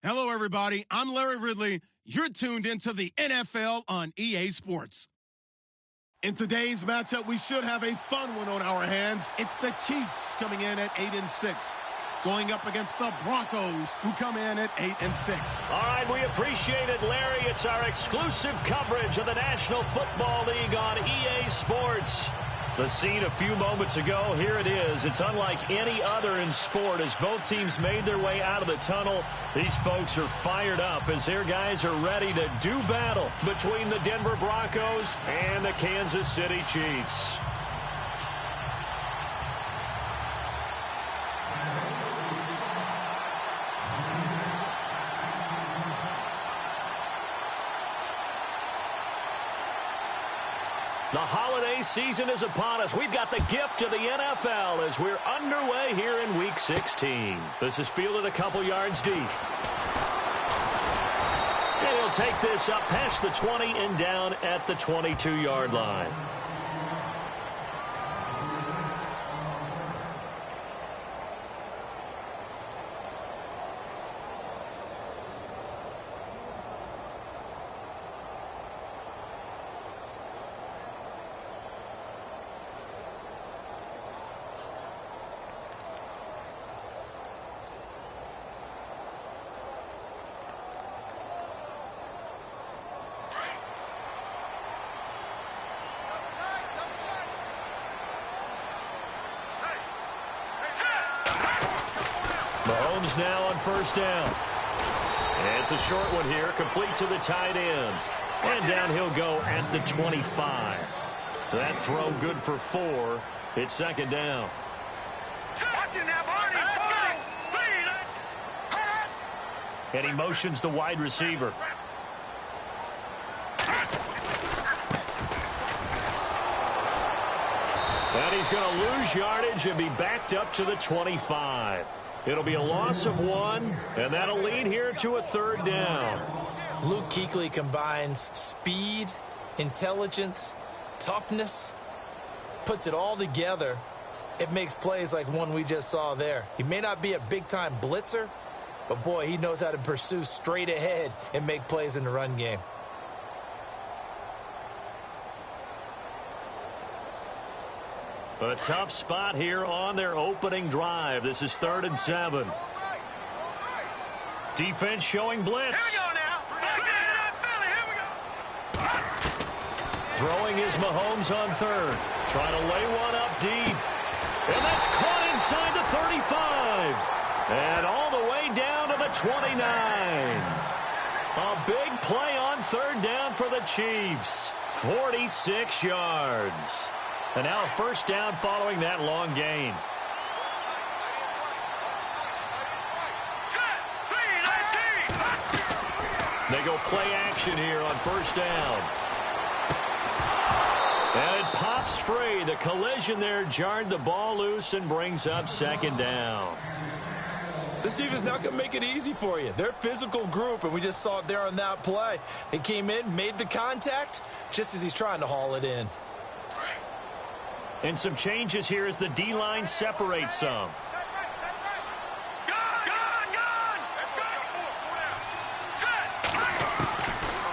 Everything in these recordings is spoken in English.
Hello, everybody. I'm Larry Ridley. You're tuned into the NFL on EA Sports. In today's matchup, we should have a fun one on our hands. It's the Chiefs coming in at 8-6, going up against the Broncos, who come in at 8-6. All right, we appreciate it, Larry. It's our exclusive coverage of the National Football League on EA Sports. The scene a few moments ago, here it is. It's unlike any other in sport as both teams made their way out of the tunnel. These folks are fired up as their guys are ready to do battle between the Denver Broncos and the Kansas City Chiefs. The holiday season is upon us. We've got the gift of the NFL as we're underway here in Week 16. This is fielded a couple yards deep. And he'll take this up past the 20 and down at the 22-yard line. Mahomes now on first down. And it's a short one here, complete to the tight end. And down he'll go at the 25. That throw good for 4. It's second down. And he motions the wide receiver. And he's going to lose yardage and be backed up to the 25. It'll be a loss of 1, and that'll lead here to a third down. Luke Kuechly combines speed, intelligence, toughness, puts it all together. It makes plays like one we just saw there. He may not be a big-time blitzer, but, boy, he knows how to pursue straight ahead and make plays in the run game. A tough spot here on their opening drive. This is 3rd and 7. Defense showing blitz. Here we go now. Here we go. Throwing is Mahomes on 3rd. Trying to lay one up deep. And that's caught inside the 35. And all the way down to the 29. A big play on 3rd down for the Chiefs. 46 yards. And now a first down following that long gain. They go play action here on first down. And it pops free. The collision there jarred the ball loose and brings up second down. This defense is not going to make it easy for you. They're a physical group, and we just saw it there on that play. They came in, made the contact, just as he's trying to haul it in. And some changes here as the D-line separates some.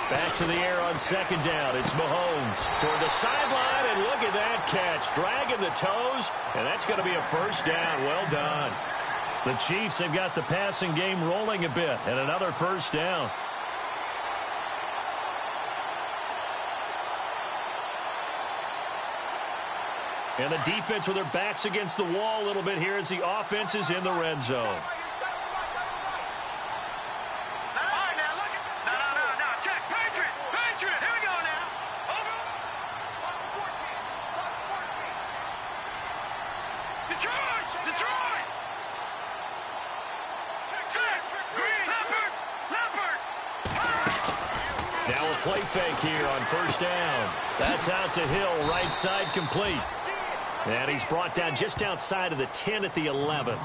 Back to the air on second down. It's Mahomes toward the sideline, and look at that catch. Dragging the toes, and that's going to be a first down. Well done. The Chiefs have got the passing game rolling a bit, and another first down. And the defense with their backs against the wall a little bit here as the offense is in the red zone. Check. Patriot. Here we go now. Over. Detroit. Check. Green. Leopard. Now a play fake here on first down. That's out to Hill, right side complete. And he's brought down just outside of the 10 at the 11.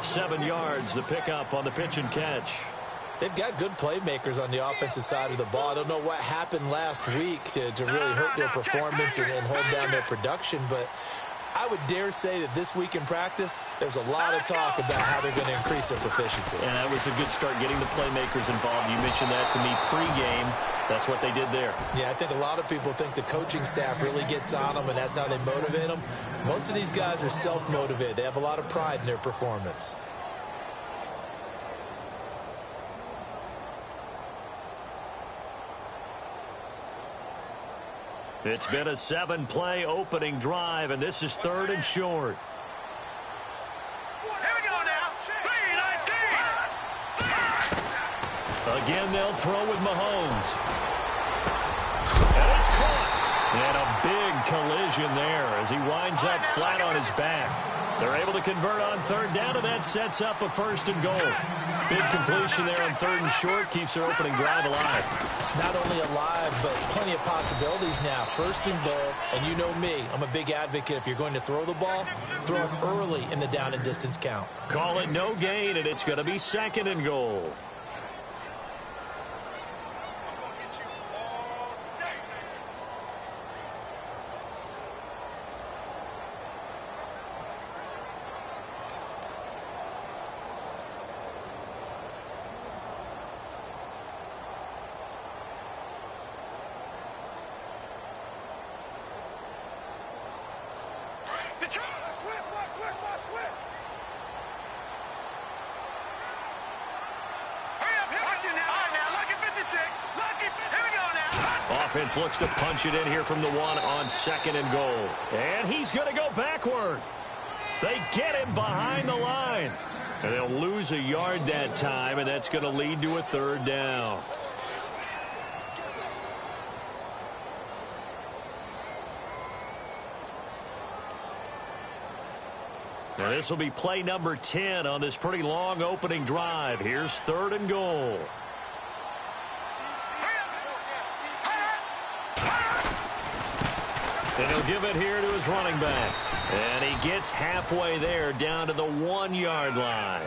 7 yards, the pickup on the pitch and catch. They've got good playmakers on the offensive side of the ball. I don't know what happened last week to really hurt their performance and hold down their production, but I would dare say that this week in practice, there's a lot of talk about how they're going to increase their proficiency. And that was a good start getting the playmakers involved. You mentioned that to me pregame. That's what they did there. Yeah, I think a lot of people think the coaching staff really gets on them, and that's how they motivate them. Most of these guys are self-motivated. They have a lot of pride in their performance. It's been a 7-play opening drive, and this is 3rd and short. Here we go now. 3-19. Again, they'll throw with Mahomes. And it's caught. And a big collision there as he winds up flat on his back. They're able to convert on 3rd down, and that sets up a 1st and goal. Big completion there on 3rd and short keeps their opening drive alive. Not only alive, but plenty of possibilities now. 1st and goal, and you know me, I'm a big advocate. If you're going to throw the ball, throw it early in the down and distance count. Call it no gain, and it's going to be 2nd and goal. Offense looks to punch it in here from the 1 on 2nd and goal. And he's going to go backward. They get him behind the line. And they'll lose a yard that time, and that's going to lead to a 3rd down. Now this will be play number 10 on this pretty long opening drive. Here's 3rd and goal. And he'll give it here to his running back. And he gets halfway there down to the 1-yard line.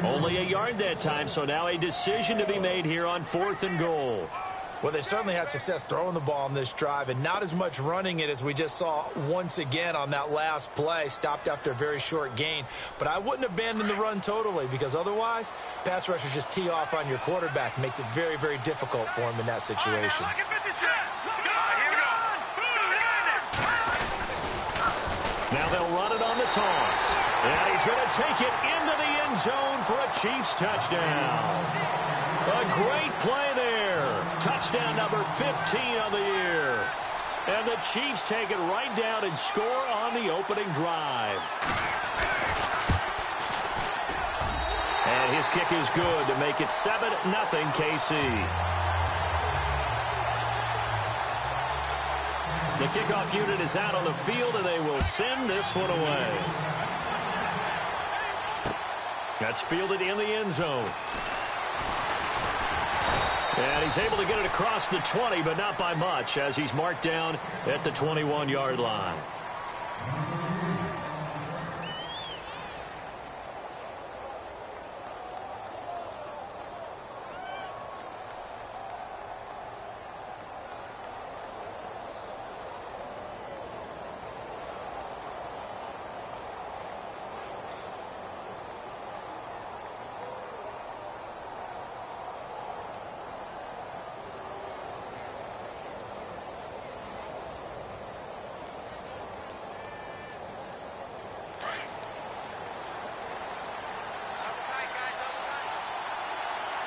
Only a yard that time, so now a decision to be made here on 4th and goal. Well, they certainly had success throwing the ball on this drive and not as much running it as we just saw once again on that last play. Stopped after a very short gain. But I wouldn't abandon the run totally because otherwise, pass rushers just tee off on your quarterback. Makes it very, very difficult for him in that situation. Now they'll run it on the toss. And he's going to take it into the end zone for a Chiefs touchdown. A great play there. Touchdown number 15 on the year. And the Chiefs take it right down and score on the opening drive. And his kick is good to make it 7-0 KC. The kickoff unit is out on the field, and they will send this one away. That's fielded in the end zone. And he's able to get it across the 20, but not by much, as he's marked down at the 21-yard line.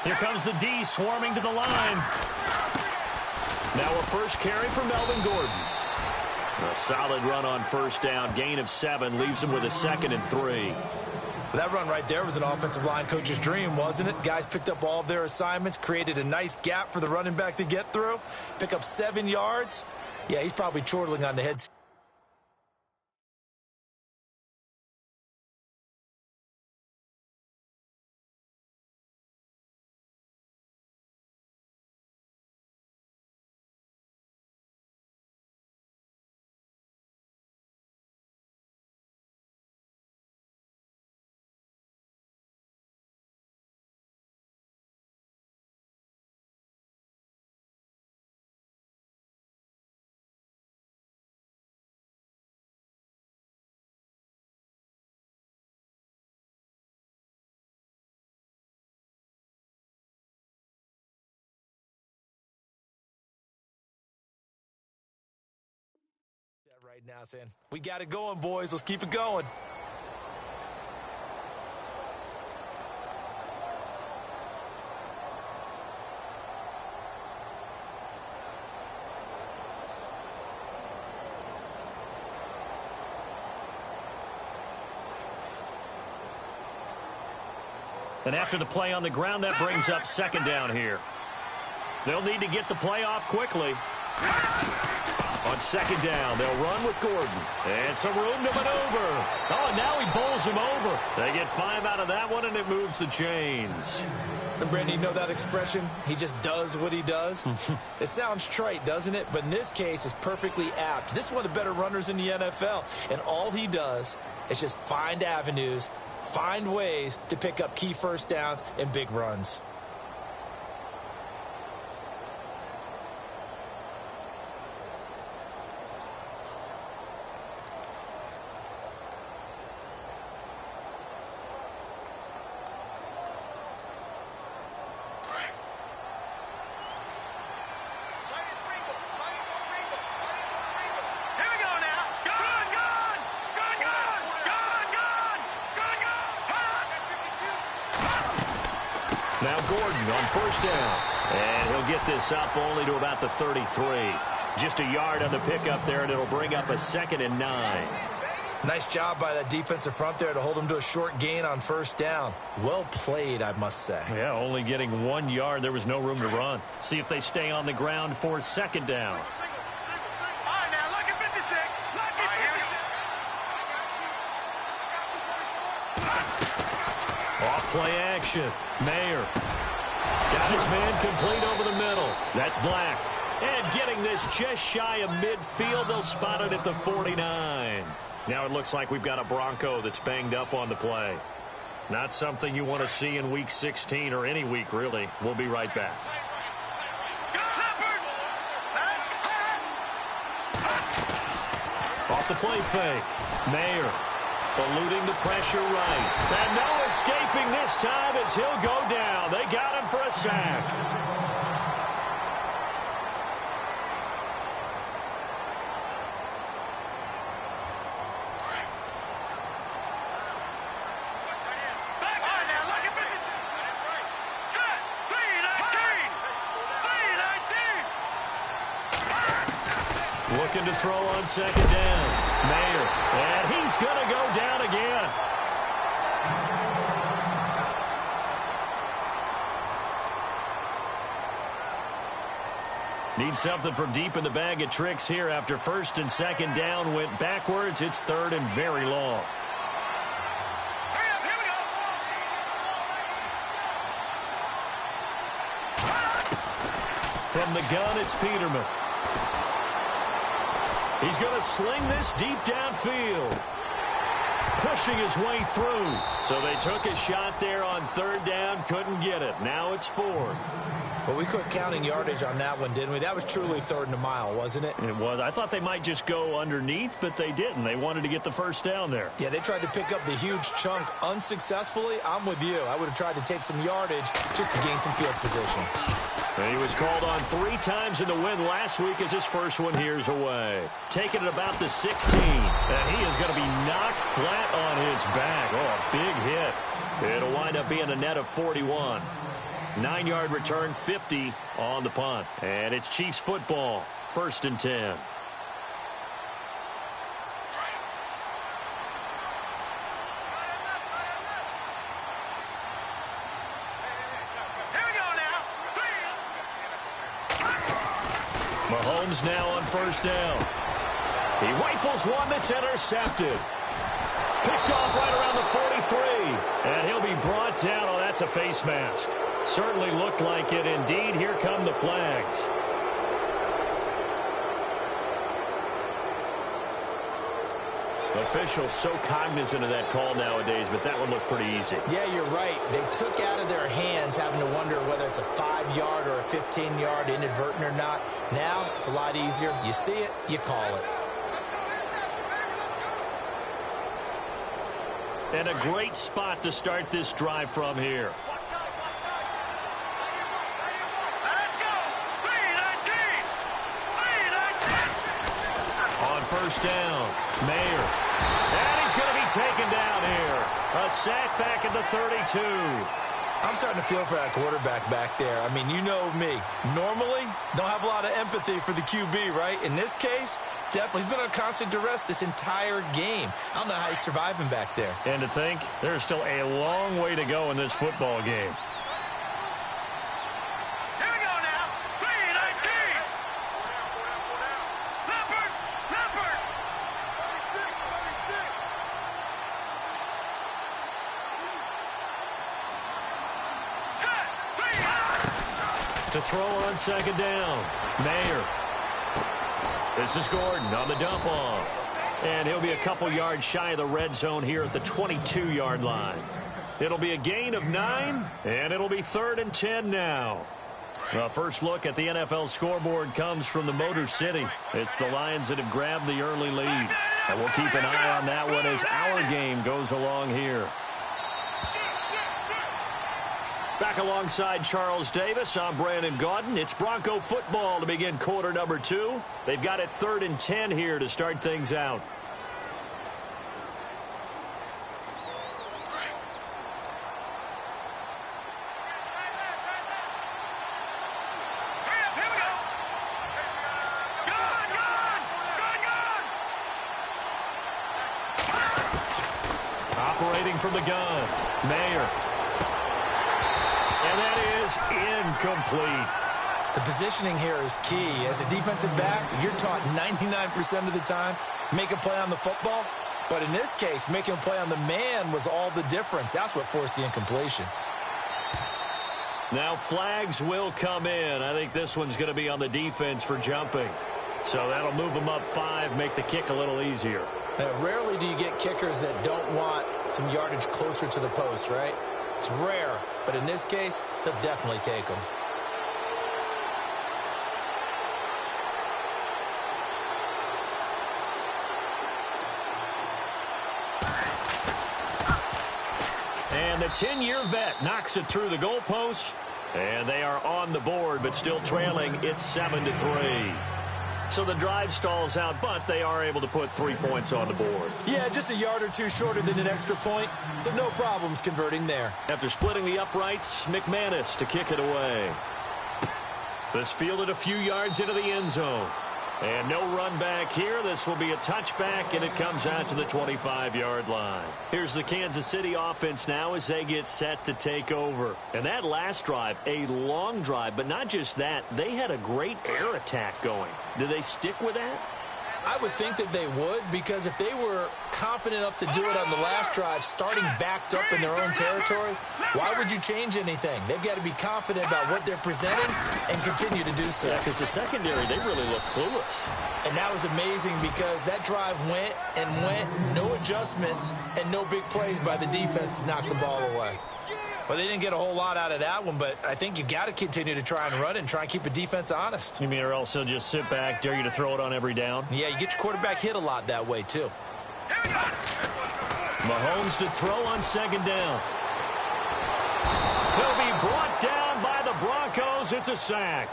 Here comes the D swarming to the line. Now a first carry for Melvin Gordon. A solid run on 1st down. Gain of 7 leaves him with a 2nd and 3. That run right there was an offensive line coach's dream, wasn't it? Guys picked up all of their assignments, created a nice gap for the running back to get through, pick up 7 yards. Yeah, he's probably chortling on the head. right now saying, we got it going, boys. Let's keep it going. And after the play on the ground, that brings up second down here. They'll need to get the play off quickly. On second down, they'll run with Gordon. And some room to maneuver. Oh, and now he bowls him over. They get 5 out of that one, and it moves the chains. And Brandon, you know that expression? He just does what he does? It sounds trite, doesn't it? But in this case, it's perfectly apt. This is one of the better runners in the NFL. And all he does is just find avenues, find ways to pick up key first downs and big runs. Now Gordon on first down. And he'll get this up only to about the 33. Just a yard on the pickup there, and it'll bring up a 2nd and 9. Nice job by that defensive front there to hold him to a short gain on first down. Well played, I must say. Yeah, only getting 1 yard. There was no room to run. See if they stay on the ground for second down. Off-play action. Mayer got his man complete over the middle. That's Black. And getting this just shy of midfield, they'll spot it at the 49. Now it looks like we've got a Bronco that's banged up on the play. Not something you want to see in Week 16 or any week, really. We'll be right back. Off the play fake. Mayer eluding the pressure right. And no escaping this time as he'll go down. They got him for a sack. Looking to throw on second down. Mayer. And he's going to go down again. Need something from deep in the bag of tricks here after first and second down went backwards. It's third and very long. From the gun, it's Peterman. He's going to sling this deep downfield. Pushing his way through. So they took a shot there on third down, couldn't get it. Now it's fourth. Well, we quit counting yardage on that one, didn't we? That was truly third and a mile, wasn't it? It was. I thought they might just go underneath, but they didn't. They wanted to get the first down there. Yeah, they tried to pick up the huge chunk unsuccessfully. I'm with you. I would have tried to take some yardage just to gain some field position. And he was called on 3 times in the win last week as his first one here's away. Taking it about the 16. And he is going to be knocked flat on his back. Oh, a big hit. It'll wind up being a net of 41. 9-yard return, 50 on the punt. And it's Chiefs football, 1st and 10. Mahomes now on first down. He rifles one that's intercepted. Picked off right around the 43. And he'll be brought down. Oh, that's a face mask. Certainly looked like it. Indeed, here come the flags. Officials so cognizant of that call nowadays, but that one looked pretty easy. Yeah, you're right. They took out of their hands having to wonder whether it's a 5-yard or a 15-yard inadvertent or not. Now, it's a lot easier. You see it, you call it. And a great spot to start this drive from here. first down. Mayer. And he's going to be taken down here. A sack back at the 32. I'm starting to feel for that quarterback back there. I mean, you know me. Normally, don't have a lot of empathy for the QB, right? In this case, definitely. He's been on constant duress this entire game. I don't know how he's surviving back there. And to think, there's still a long way to go in this football game. Here we go now. 3-19. Leopard. To throw on second down. Mayer. This is Gordon on the dump off. And he'll be a couple yards shy of the red zone here at the 22-yard line. It'll be a gain of 9, and it'll be 3rd and 10 now. The first look at the NFL scoreboard comes from the Motor City. It's the Lions that have grabbed the early lead. And we'll keep an eye on that one as our game goes along here. Back alongside Charles Davis, I'm Brandon Gaudin. It's Bronco football to begin quarter number 2. They've got it 3rd and 10 here to start things out. Operating from the gun, Mayer. And that is incomplete. The positioning here is key. As a defensive back, you're taught 99% of the time, make a play on the football. But in this case, making a play on the man was all the difference. That's what forced the incompletion. Now flags will come in. I think this one's going to be on the defense for jumping. So that'll move them up 5, make the kick a little easier. Rarely do you get kickers that don't want some yardage closer to the post, right? It's rare, but in this case, he'll definitely take them. And the 10-year vet knocks it through the goalpost, and they are on the board, but still trailing. It's 7-3. So the drive stalls out, but they are able to put 3 points on the board. Yeah, just a yard or two shorter than an extra point, so no problems converting there. After splitting the uprights, McManus to kick it away. This fielded a few yards into the end zone. And no run back here. This will be a touchback, and it comes out to the 25-yard line. Here's the Kansas City offense now as they get set to take over. And that last drive, a long drive, but not just that. They had a great air attack going. Do they stick with that? I would think that they would, because if they were confident enough to do it on the last drive, starting backed up in their own territory, why would you change anything? They've got to be confident about what they're presenting and continue to do so. Yeah, because the secondary, they really look clueless. And that was amazing because that drive went and went, no adjustments, and no big plays by the defense to knock the ball away. Well, they didn't get a whole lot out of that one, but I think you've got to continue to try and run and try and keep a defense honest. You mean or else they'll just sit back, dare you to throw it on every down? Yeah, you get your quarterback hit a lot that way, too. Mahomes to throw on second down. He'll be brought down by the Broncos. It's a sack.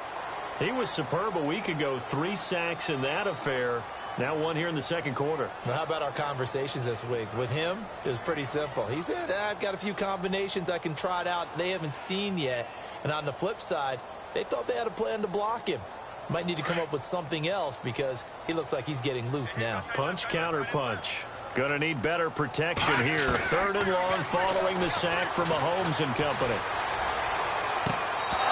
He was superb a week ago. 3 sacks in that affair. Now 1 here in the second quarter. Well, how about our conversations this week? With him, it was pretty simple. He said, I've got a few combinations I can try it out they haven't seen yet. And on the flip side, they thought they had a plan to block him. Might need to come up with something else because he looks like he's getting loose now. Punch, counter punch. Gonna need better protection here. 3rd and long following the sack from Mahomes and company.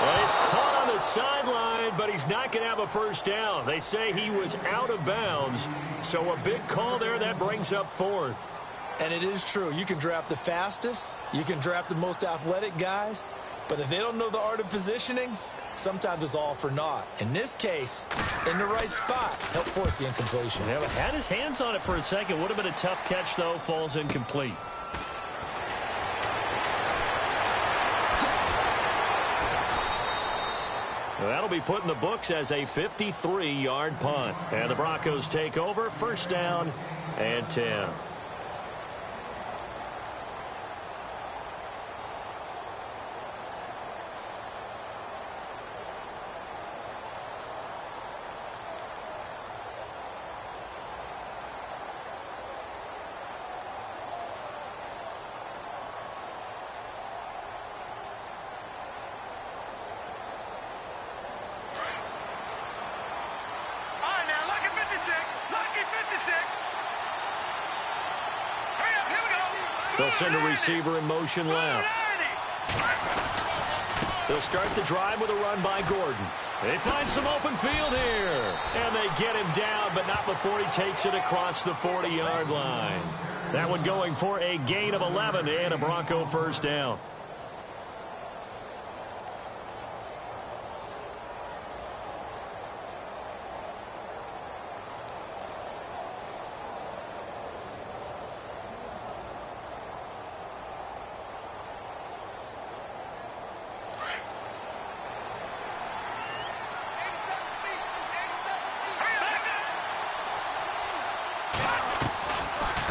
Well, he's caught on the sideline, but he's not going to have a first down. They say he was out of bounds, so a big call there that brings up 4th. And it is true. You can draft the fastest. You can draft the most athletic guys. But if they don't know the art of positioning, sometimes it's all for naught. In this case, in the right spot, helped force the incompletion. Yeah, had his hands on it for a second. Would have been a tough catch, though. Falls incomplete. That'll be put in the books as a 53-yard punt. And the Broncos take over. First down and 10. They'll send a receiver in motion left. They'll start the drive with a run by Gordon. They find some open field here. And they get him down, but not before he takes it across the 40-yard line. That one going for a gain of 11 and a Bronco first down.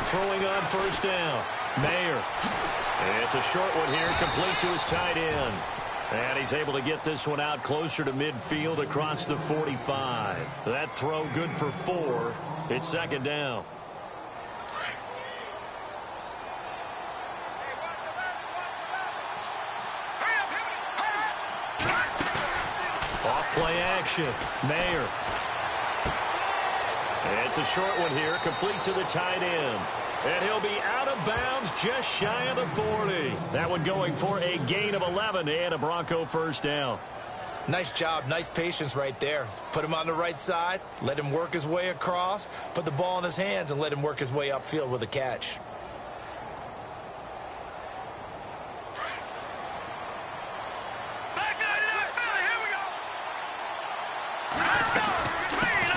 Throwing on first down. Mayer. It's a short one here, complete to his tight end. And he's able to get this one out closer to midfield across the 45. That throw good for 4. It's second down. Off play action. Mayer. It's a short one here, complete to the tight end. And he'll be out of bounds just shy of the 40. That one going for a gain of 11 and a Bronco first down. Nice job, nice patience right there. Put him on the right side, let him work his way across, put the ball in his hands, and let him work his way upfield with a catch.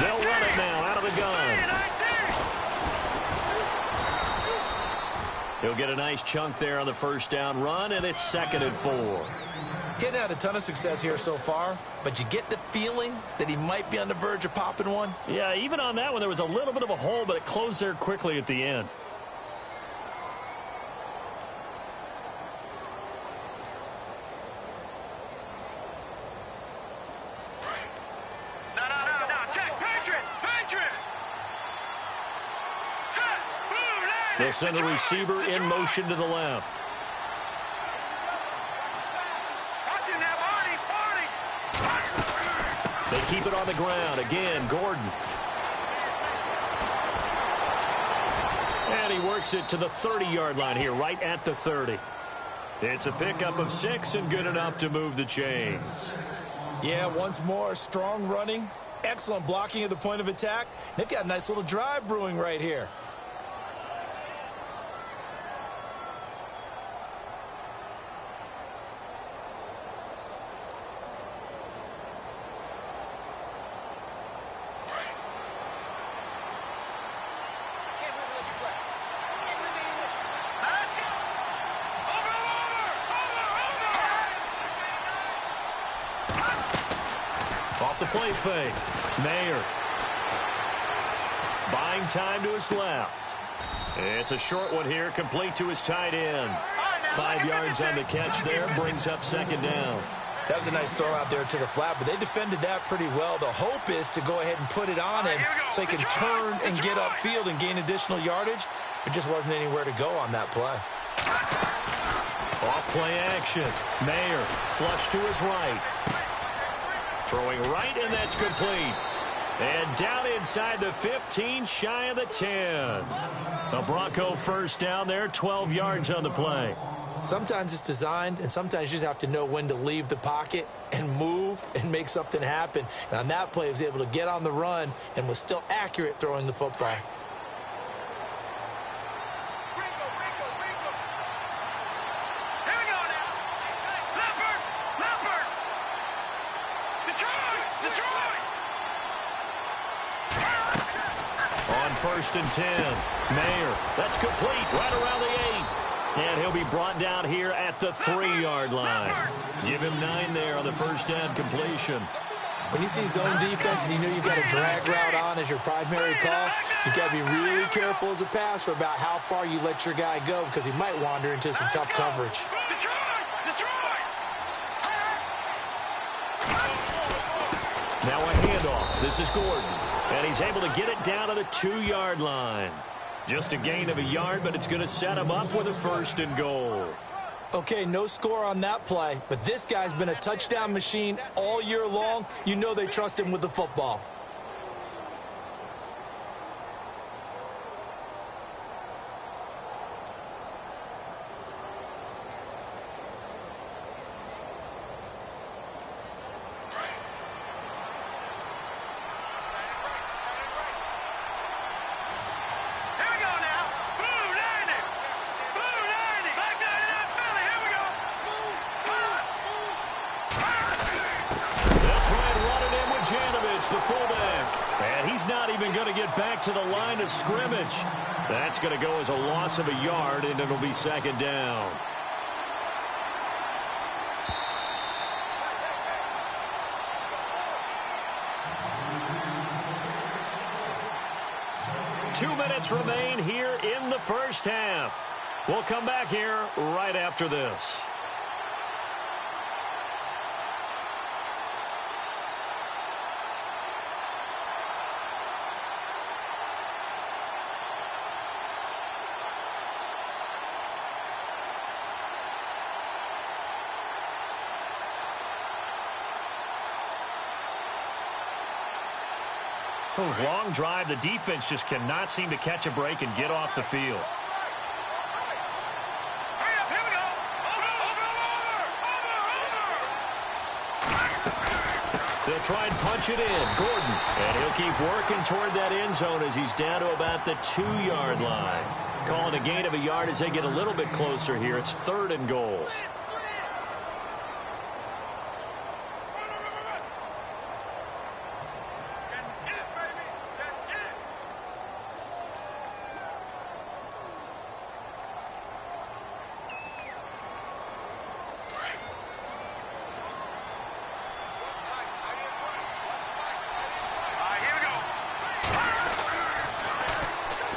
They'll run it now out of the gun. He'll get a nice chunk there on the first down run, and it's 2nd and 4. Getting out a ton of success here so far, but you get the feeling that he might be on the verge of popping one. Yeah, even on that one, there was a little bit of a hole, but it closed there quickly at the end. They'll send a receiver in motion to the left. They keep it on the ground. Again, Gordon. And he works it to the 30-yard line here, right at the 30. It's a pickup of 6 and good enough to move the chains. Yeah, once more, strong running, excellent blocking at the point of attack. They've got a nice little drive brewing right here. Off the play fake. Mayer. Buying time to his left. It's a short one here, complete to his tight end. 5 yards on the catch there, brings up 2nd down. That was a nice throw out there to the flat, but they defended that pretty well. The hope is to go ahead and put it on him so he can turn and get upfield and gain additional yardage. There just wasn't anywhere to go on that play. Off play action. Mayer, flush to his right. Throwing right, and that's complete. And down inside the 15, shy of the 10. A Bronco first down there, 12 yards on the play. Sometimes it's designed, and sometimes you just have to know when to leave the pocket and move and make something happen. And on that play, he was able to get on the run and was still accurate throwing the football. On 1st and 10, Mayer, that's complete, right around the 8. And he'll be brought down here at the 3-yard line. Give him 9 there on the first down completion. When you see zone defense and you know you've got a drag route on as your primary call, you've got to be really careful as a passer about how far you let your guy go because he might wander into some tough coverage. Now a handoff. This is Gordon. And he's able to get it down to the 2-yard line. Just a gain of a yard, but it's going to set him up with a 1st and goal. Okay, no score on that play, but this guy's been a touchdown machine all year long. You know they trust him with the football. It's the fullback. And he's not even going to get back to the line of scrimmage. That's going to go as a loss of a yard, and it'll be second down. Two minutes remain here in the first half. We'll come back here right after this. Long drive. The defense just cannot seem to catch a break and get off the field. They'll try and punch it in. Gordon. And he'll keep working toward that end zone as he's down to about the 2-yard line. Calling a gain of a yard as they get a little bit closer here. It's 3rd and goal.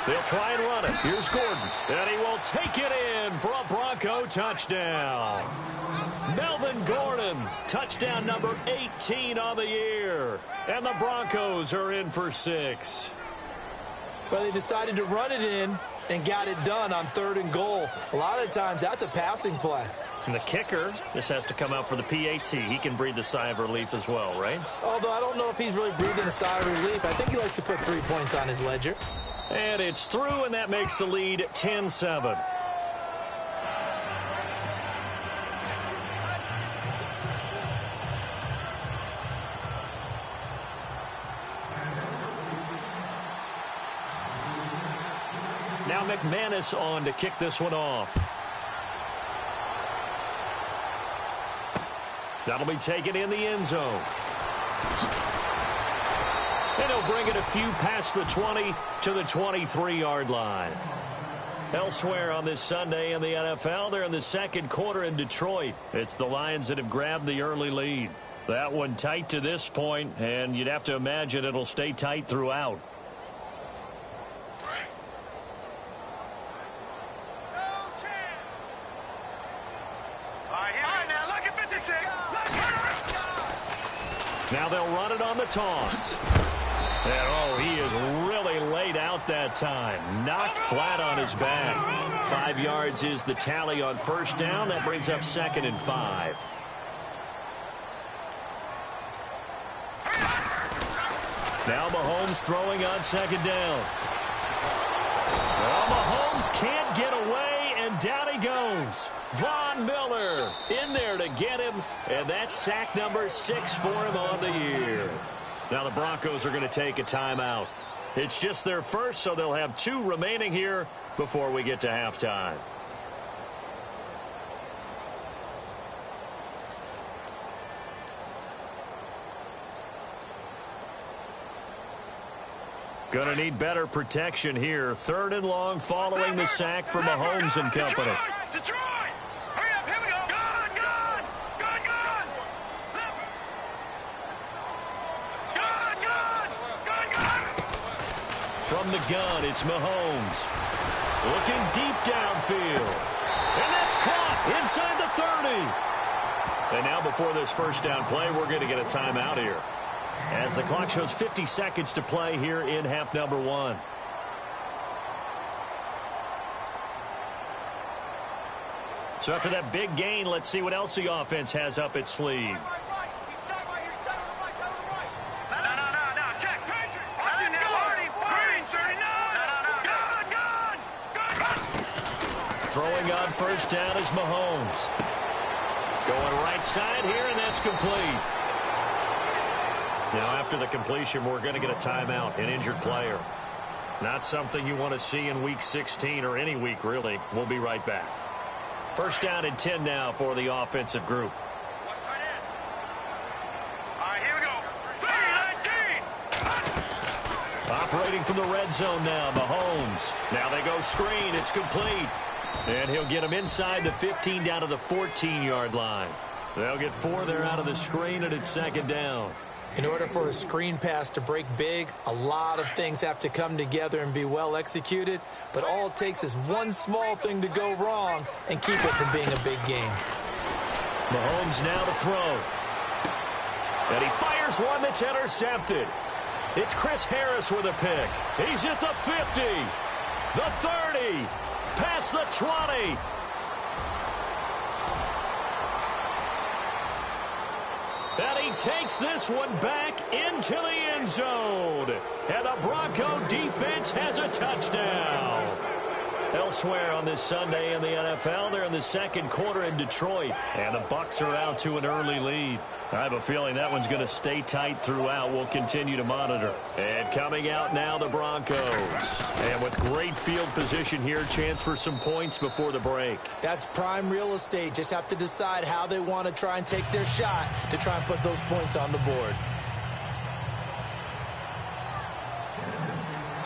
They'll try and run it. Here's Gordon. And he will take it in for a Bronco touchdown. Melvin Gordon, touchdown number 18 on the year. And the Broncos are in for 6. Well, they decided to run it in and got it done on 3rd and goal. A lot of times, that's a passing play. And the kicker, this has to come out for the PAT. He can breathe a sigh of relief as well, right? Although I don't know if he's really breathing a sigh of relief. I think he likes to put 3 points on his ledger. And it's through, and that makes the lead 10-7. Now McManus on to kick this one off. That'll be taken in the end zone. And he'll bring it a few past the 20 to the 23-yard line. Elsewhere on this Sunday in the NFL, they're in the second quarter in Detroit. It's the Lions that have grabbed the early lead. That one tight to this point, and you'd have to imagine it'll stay tight throughout. Now they'll run it on the toss. And, oh, he is really laid out that time. Knocked flat on his back. 5 yards is the tally on first down. That brings up 2nd and 5. Now Mahomes throwing on 2nd down. Well, Mahomes can't get away, and down he goes. Von Miller in there to get him, and that's sack number 6 for him on the year. Now the Broncos are going to take a timeout. It's just their first, so they'll have 2 remaining here before we get to halftime. Going to need better protection here. 3rd and long following the sack from Mahomes and company. Detroit! Hurry up, here we go! Gun! Gun! Gun! Gun! Gun! Gun! Gun! Gun! From the gun, it's Mahomes. Looking deep downfield. And that's caught inside the 30. And now before this first down play, we're going to get a timeout here, as the clock shows 50 seconds to play here in half number 1. So after that big gain, let's see what else the offense has up its sleeve. Throwing on first down is Mahomes. Going right side here, and that's complete. Now, after the completion, we're going to get a timeout, an injured player. Not something you want to see in Week 16 or any week, really. We'll be right back. First down and 10 now for the offensive group. All right, here we go. 3-19. Operating from the red zone now, Mahomes. Now they go screen. It's complete. And he'll get him inside the 15 down to the 14-yard line. They'll get 4 there out of the screen, and it's second down. In order for a screen pass to break big, a lot of things have to come together and be well executed. But all it takes is one small thing to go wrong and keep it from being a big game. Mahomes now to throw. And he fires one that's intercepted. It's Chris Harris with a pick. He's at the 50, the 30, past the 20. And he takes this one back into the end zone. And the Bronco defense has a touchdown. Elsewhere on this Sunday in the NFL, they're in the second quarter in Detroit. And the Bucs are out to an early lead. I have a feeling that one's going to stay tight throughout. We'll continue to monitor. And coming out now, the Broncos. And with great field position here, chance for some points before the break. That's prime real estate. Just have to decide how they want to try and take their shot to try and put those points on the board.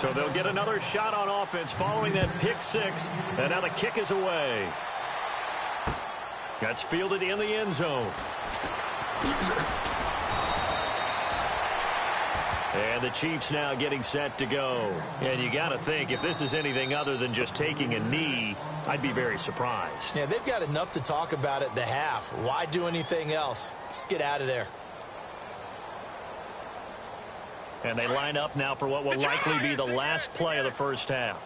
So they'll get another shot on offense following that pick six. And now the kick is away. That's fielded in the end zone. And the Chiefs now getting set to go. And you got to think, if this is anything other than just taking a knee, I'd be very surprised. Yeah, they've got enough to talk about at the half. Why do anything else? Let's get out of there. And they line up now for what will likely be the last play of the first half.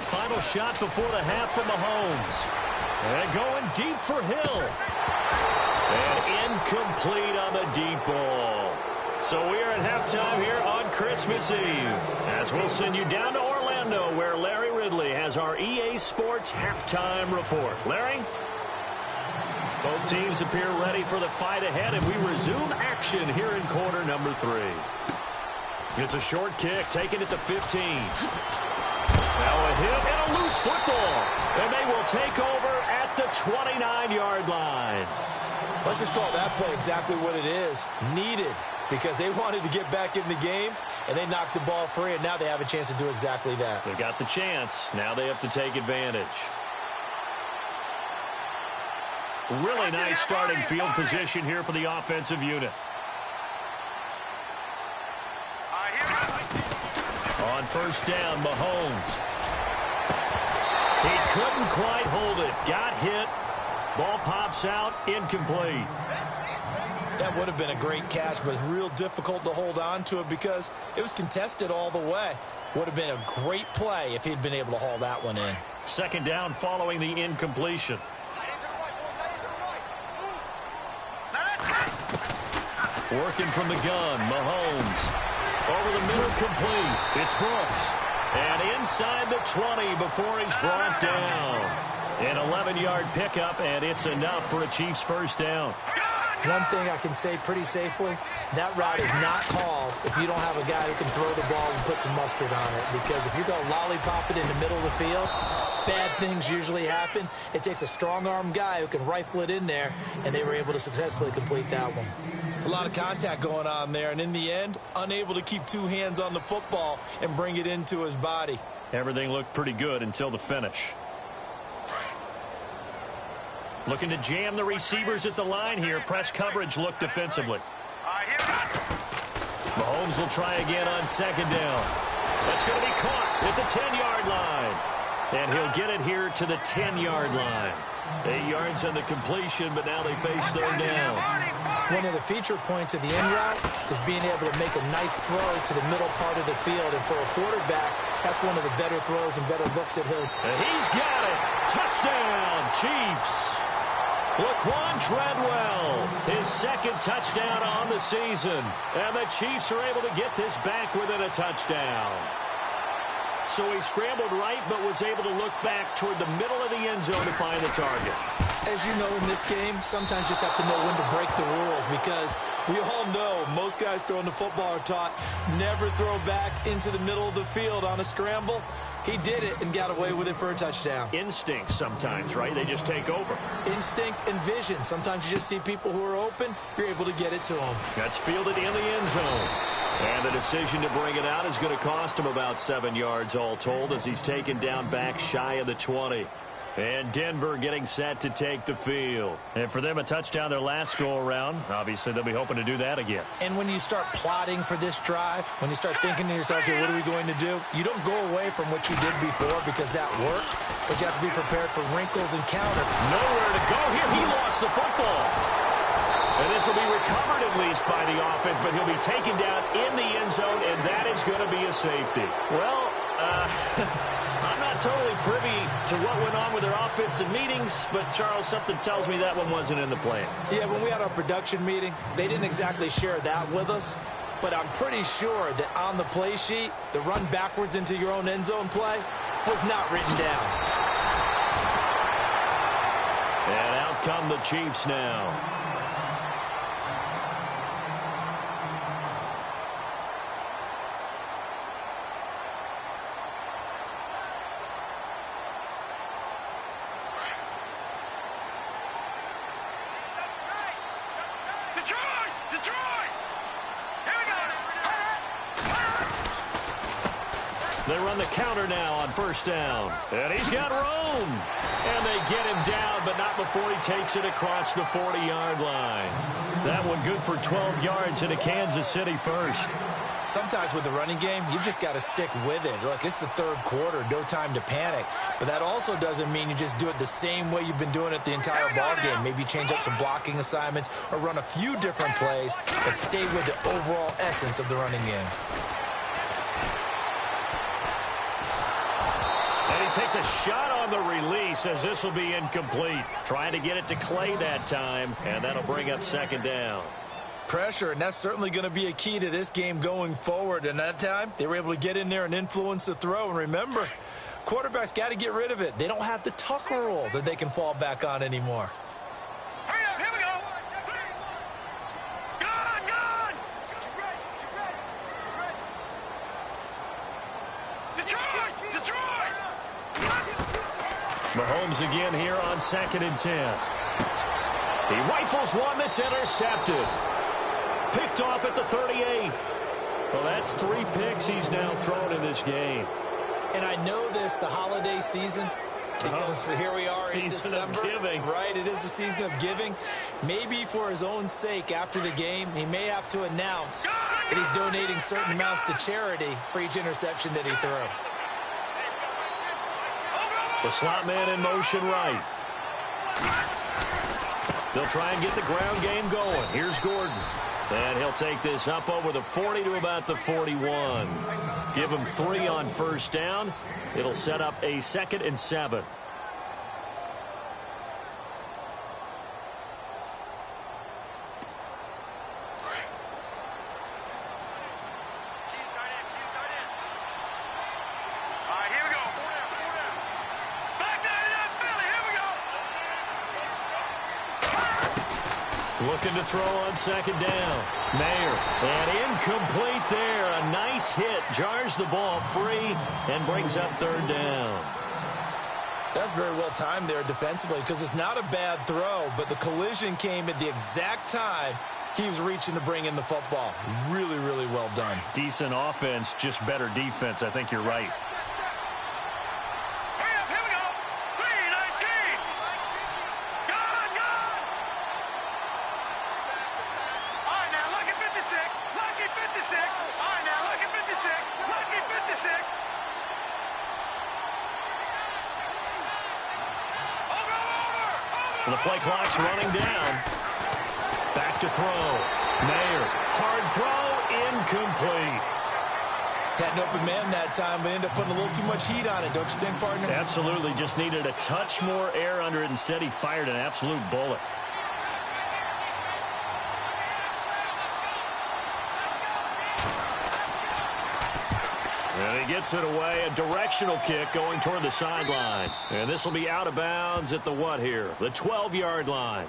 Final shot before the half from Mahomes. And going deep for Hill. And incomplete on the deep ball. So we are at halftime here on Christmas Eve. As we'll send you down to Orlando, where Larry Ridley has our EA Sports halftime report. Larry? Both teams appear ready for the fight ahead, and we resume action here in quarter number 3. It's a short kick, taken at the 15. Now a hit and a loose football. And they will take over at the 29-yard line. Let's just call that play exactly what it is. Needed, because they wanted to get back in the game, and they knocked the ball free, and now they have a chance to do exactly that. They've got the chance. Now they have to take advantage. Really nice starting field position here for the offensive unit. On first down, Mahomes. He couldn't quite hold it. Got hit. Ball pops out. Incomplete. That would have been a great catch, but real difficult to hold on to it because it was contested all the way. Would have been a great play if he'd been able to haul that one in. Second down following the incompletion. Working from the gun, Mahomes. Over the middle, complete. It's Brooks. And inside the 20 before he's brought down. An 11-yard pickup, and it's enough for a Chiefs first down. One thing I can say pretty safely, that route is not called if you don't have a guy who can throw the ball and put some mustard on it. Because if you're going to lollipop it in the middle of the field, bad things usually happen. It takes a strong-arm guy who can rifle it in there, and they were able to successfully complete that one. It's a lot of contact going on there, and in the end, unable to keep two hands on the football and bring it into his body. Everything looked pretty good until the finish. Looking to jam the receivers at the line here. Press coverage look defensively. Mahomes will try again on second down. That's going to be caught at the 10-yard line. And he'll get it here to the 10-yard line. 8 yards on the completion, but now they face third down. One of the feature points of the end route is being able to make a nice throw to the middle part of the field. And for a quarterback, that's one of the better throws and better looks that he'll... And he's got it. Touchdown, Chiefs. Laquan Treadwell, his second touchdown on the season. And the Chiefs are able to get this back within a touchdown. So he scrambled right, but was able to look back toward the middle of the end zone to find the target. As you know, in this game, sometimes you just have to know when to break the rules because we all know most guys throwing the football are taught never throw back into the middle of the field on a scramble. He did it and got away with it for a touchdown. Instinct sometimes, right? They just take over. Instinct and vision. Sometimes you just see people who are open. You're able to get it to them. That's fielded in the end zone. And the decision to bring it out is going to cost him about 7 yards all told as he's taken down back shy of the 20. And Denver getting set to take the field. And for them, a touchdown their last go-around. Obviously, they'll be hoping to do that again. And when you start plotting for this drive, when you start thinking to yourself, okay, what are we going to do? You don't go away from what you did before because that worked, but you have to be prepared for wrinkles and counter. Nowhere to go here. He lost the football. And this will be recovered at least by the offense, but he'll be taken down in the end zone, and that is going to be a safety. Well, I'm not totally privy to what went on with their offensive meetings, but, Charles, something tells me that one wasn't in the plan. Yeah, when we had our production meeting, they didn't exactly share that with us, but I'm pretty sure that on the play sheet, the run backwards into your own end zone play was not written down. And out come the Chiefs now. They run the counter now on first down. And he's got room. And they get him down, but not before he takes it across the 40-yard line. That one good for 12 yards into Kansas City first. Sometimes with the running game, you've just got to stick with it. Look, it's the third quarter, no time to panic. But that also doesn't mean you just do it the same way you've been doing it the entire ball game. Maybe change up some blocking assignments or run a few different plays, but stay with the overall essence of the running game. And he takes a shot on the release as this will be incomplete. Trying to get it to Clay that time, and that'll bring up second down. Pressure, and that's certainly going to be a key to this game going forward. And that time, they were able to get in there and influence the throw. And remember, quarterbacks got to get rid of it. They don't have the Tucker roll that they can fall back on anymore. Hurry up, here we go. Gun! Detroit! Mahomes again here on 2nd and 10. He rifles one that's intercepted. Picked off at the 38. Well, that's 3 picks he's now thrown in this game. And I know this, the holiday season, because here we are in December. Season of giving. Right, it is the season of giving. Maybe for his own sake after the game, he may have to announce that he's donating certain amounts to charity for each interception that he threw. The slot man in motion right. They'll try and get the ground game going. Here's Gordon. And he'll take this up over the 40 to about the 41. Give him 3 on first down. It'll set up a 2nd and 7. Looking to throw on 2nd down. Mayer, and incomplete there. A nice hit. Jars the ball free and brings up 3rd down. That's very well timed there defensively because it's not a bad throw, but the collision came at the exact time he was reaching to bring in the football. Really, really well done. Decent offense, just better defense. I think you're right. The play clock's running down. Back to throw. Mayer, hard throw, incomplete. Had an open man that time, but ended up putting a little too much heat on it, don't you think, partner? Absolutely, just needed a touch more air under it. Instead, he fired an absolute bullet. And he gets it away. A directional kick going toward the sideline. And this will be out of bounds at the what here? The 12-yard line.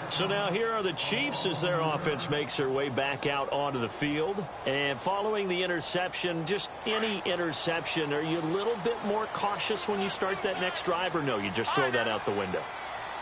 So now here are the Chiefs as their offense makes their way back out onto the field. And following the interception, just any interception, are you a little bit more cautious when you start that next drive, or no, you just throw that out the window?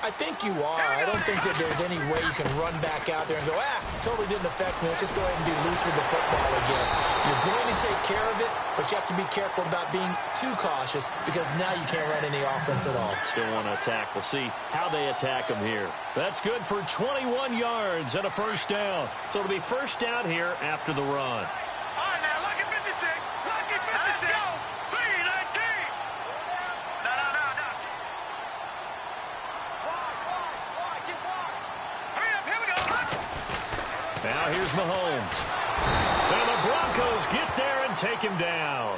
I think you are. I don't think that there's any way you can run back out there and go, totally didn't affect me. Let's just go ahead and be loose with the football again. You're going to take care of it, but you have to be careful about being too cautious because now you can't run any offense at all. Still want to attack. We'll see how they attack them here. That's good for 21 yards and a first down. So it'll be first down here after the run. All right, now, lucky 56. Lucky 56. Let's go. 319. No. Hurry up, here we go. Now here's Mahomes. And the Broncos get there and take him down.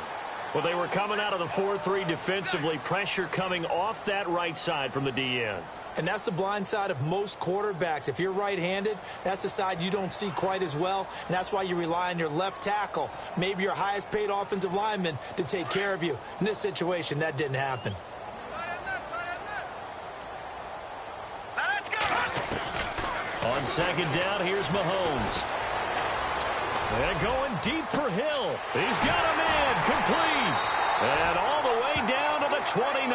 Well, they were coming out of the 4-3 defensively. Pressure coming off that right side from the DN. And that's the blind side of most quarterbacks. If you're right-handed, that's the side you don't see quite as well, and that's why you rely on your left tackle, maybe your highest-paid offensive lineman, to take care of you. In this situation, that didn't happen. Let's go. On second down, here's Mahomes. And going deep for Hill. He's got him in, complete. And all the way down to the 29.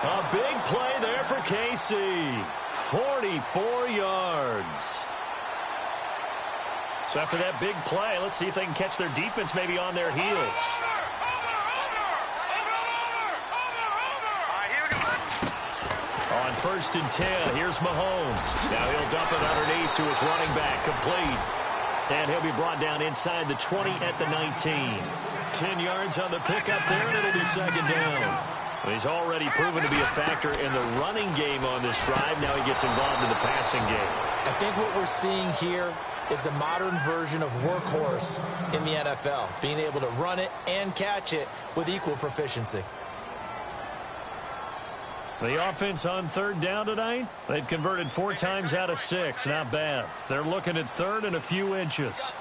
A big play there for KC. 44 yards. So after that big play, let's see if they can catch their defense maybe on their heels. Over. All right, here we go. On first and 10, here's Mahomes. Now he'll dump it underneath to his running back, complete. And he'll be brought down inside the 20 at the 19. 10 yards on the pickup there, and it'll be second down. He's already proven to be a factor in the running game on this drive. Now he gets involved in the passing game. I think what we're seeing here is the modern version of workhorse in the NFL, being able to run it and catch it with equal proficiency. The offense on third down tonight, they've converted 4 times out of 6. Not bad. They're looking at third and a few inches.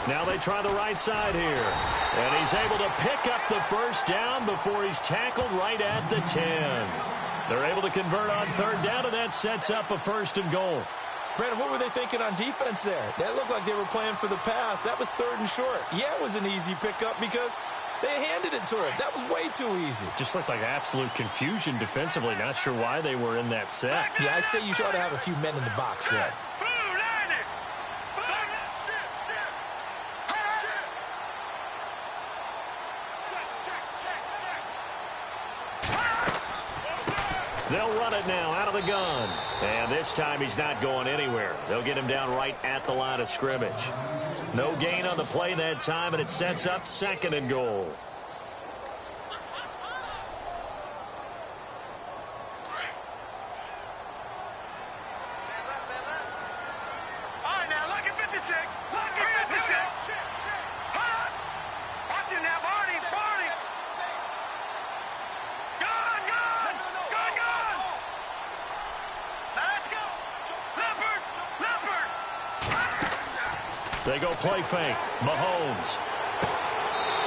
Now they try the right side here. And he's able to pick up the first down before he's tackled right at the 10. They're able to convert on third down, and that sets up a first and goal. Brandon, what were they thinking on defense there? That looked like they were playing for the pass. That was third and short. Yeah, it was an easy pickup because they handed it to him. That was way too easy. Just looked like absolute confusion defensively. Not sure why they were in that set. Yeah, I'd say you ought to have a few men in the box there. They'll run it now out of the gun. And this time he's not going anywhere. They'll get him down right at the line of scrimmage. No gain on the play that time, and it sets up second and goal. All right, now, lucky 56. Lucky 56. Hold on. Watch him now, Barney. Gone. Let's go. Leopard. They go play fake. Mahomes.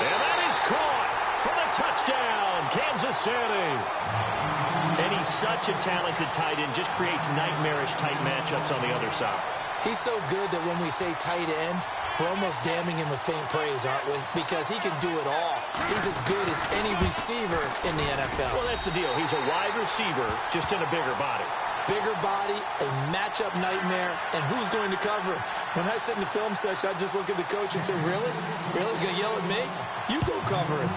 And that is caught for the touchdown, Kansas City. And he's such a talented tight end, just creates nightmarish tight matchups on the other side. He's so good that when we say tight end, we're almost damning him with faint praise, aren't we? Because he can do it all. He's as good as any receiver in the NFL. Well, that's the deal. He's a wide receiver, just in a bigger body. Bigger body, a matchup nightmare, and who's going to cover him? When I sit in the film session, I just look at the coach and say, really? Really? You're going to yell at me? You go cover him.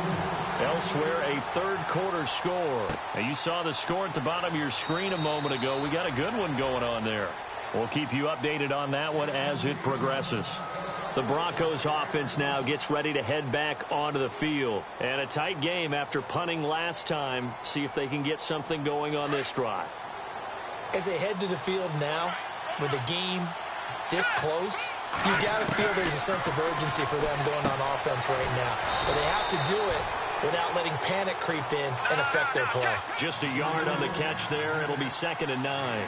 Elsewhere, a third-quarter score. Now, you saw the score at the bottom of your screen a moment ago. We got a good one going on there. We'll keep you updated on that one as it progresses. The Broncos offense now gets ready to head back onto the field. And a tight game after punting last time. See if they can get something going on this drive. As they head to the field now, with the game this close, you got to feel there's a sense of urgency for them going on offense right now. But they have to do it without letting panic creep in and affect their play. Just a yard on the catch there. It'll be 2nd and 9.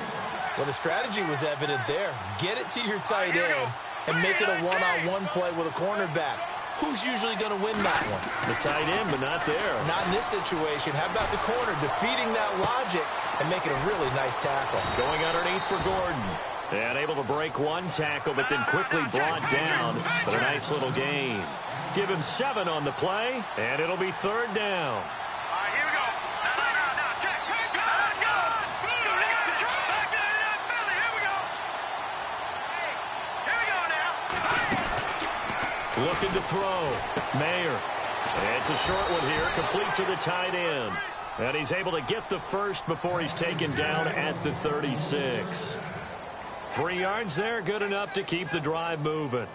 Well, the strategy was evident there. Get it to your tight end and make it a one-on-one play with a cornerback. Who's usually going to win that one? The tight end, but not there. Not in this situation. How about the corner defeating that logic and making a really nice tackle? Going underneath for Gordon. And able to break one tackle, but then quickly brought down. But a nice little gain. Give him 7 on the play, and it'll be 3rd down. All right, here we go. Now, check. Let's go. Boom, back to that Philly. Here we go. Here we go now. Looking to throw. Mayer. It's a short one here, complete to the tight end. And he's able to get the first before he's taken down at the 36. 3 yards there, good enough to keep the drive moving.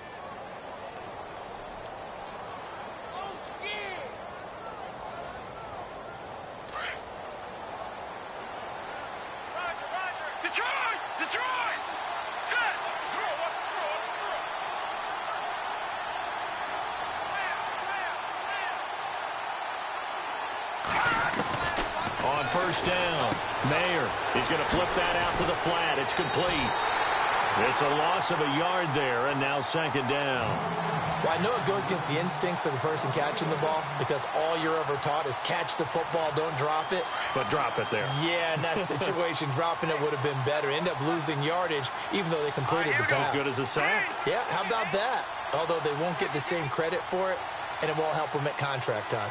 Detroit! Set! On 1st down, Mayer. He's going to flip that out to the flat. It's complete. It's a loss of a yard there, and now 2nd down. Well, I know it goes against the instincts of the person catching the ball because all you're ever taught is catch the football, don't drop it. But drop it there. Yeah, in that situation, dropping it would have been better. End up losing yardage, even though they completed the pass. As good as a sack. Yeah, how about that? Although they won't get the same credit for it, and it won't help them at contract time.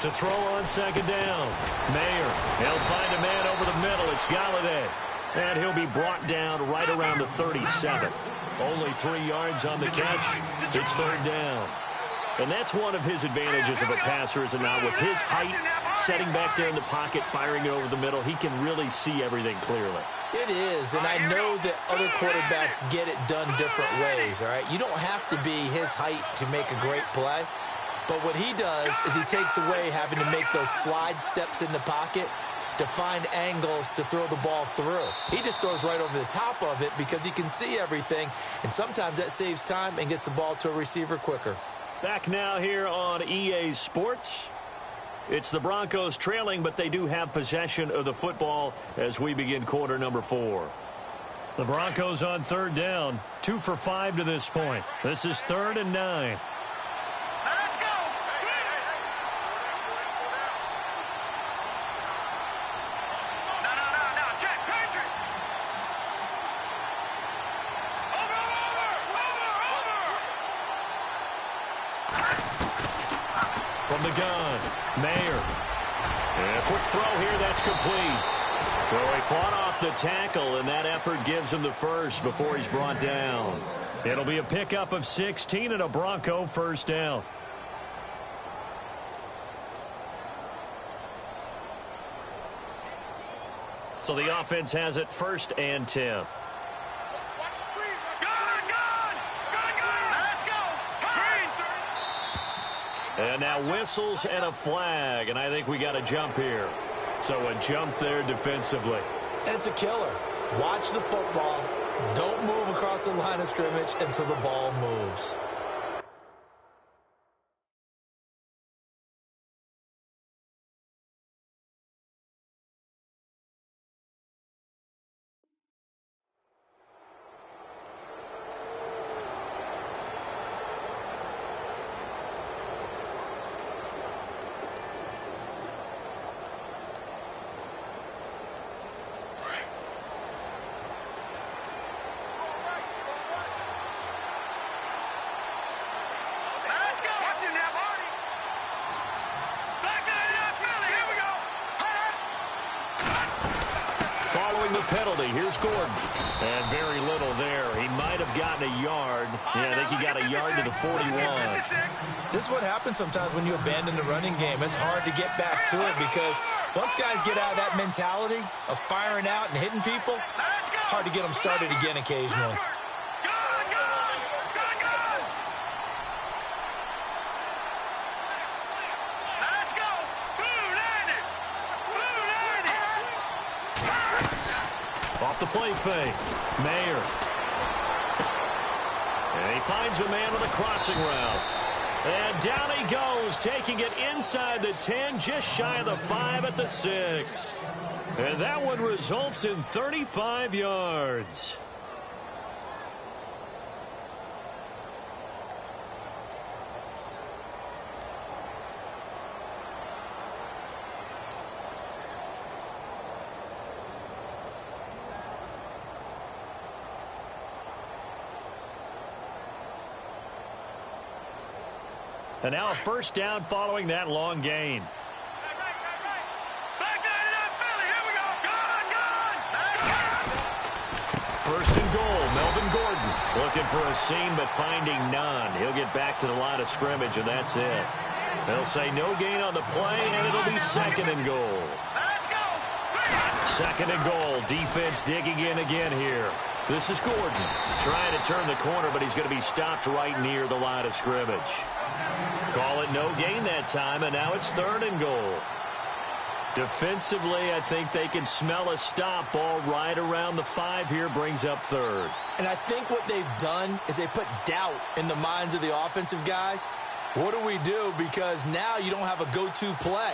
To throw on 2nd down. Mayer. He'll find a man over the middle. It's Galladay. And he'll be brought down right around the 37. Only 3 yards on the catch. It's 3rd down. And that's one of his advantages of a passer, is it not? With his height, setting back there in the pocket, firing it over the middle, he can really see everything clearly. It is, and I know that other quarterbacks get it done different ways, all right? You don't have to be his height to make a great play. But what he does is he takes away having to make those slide steps in the pocket to find angles to throw the ball through. He just throws right over the top of it because he can see everything, and sometimes that saves time and gets the ball to a receiver quicker. Back now here on EA Sports. It's the Broncos trailing, but they do have possession of the football as we begin quarter number 4. The Broncos on 3rd down, 2 for 5 to this point. This is 3rd and 9. From the gun, Mayer. And a quick throw here, that's complete. So he fought off the tackle, and that effort gives him the first before he's brought down. It'll be a pickup of 16 and a Bronco 1st down. So the offense has it 1st and 10. And now whistles and a flag, and I think we got a jump here. So a jump there defensively. And it's a killer. Watch the football. Don't move across the line of scrimmage until the ball moves. The penalty. Here's Gordon. And very little there. He might have gotten a yard. Yeah, I think he got a yard to the 41. This is what happens sometimes when you abandon the running game. It's hard to get back to it because once guys get out of that mentality of firing out and hitting people, hard to get them started again occasionally. Off the play fake. Mayer. And he finds a man with a crossing route. And down he goes, taking it inside the 10, just shy of the 5 at the 6. And that one results in 35 yards. And now a first down following that long gain. First and goal, Melvin Gordon looking for a seam but finding none. He'll get back to the line of scrimmage, and that's it. They'll say no gain on the play, and it'll be second and goal. Second and goal, defense digging in again here. This is Gordon trying to turn the corner, but he's going to be stopped right near the line of scrimmage. Call it no gain that time, and now it's third and goal. Defensively, I think they can smell a stop. Ball right around the 5 here, brings up third. And I think what they've done is they put doubt in the minds of the offensive guys. What do we do? Because now you don't have a go-to play.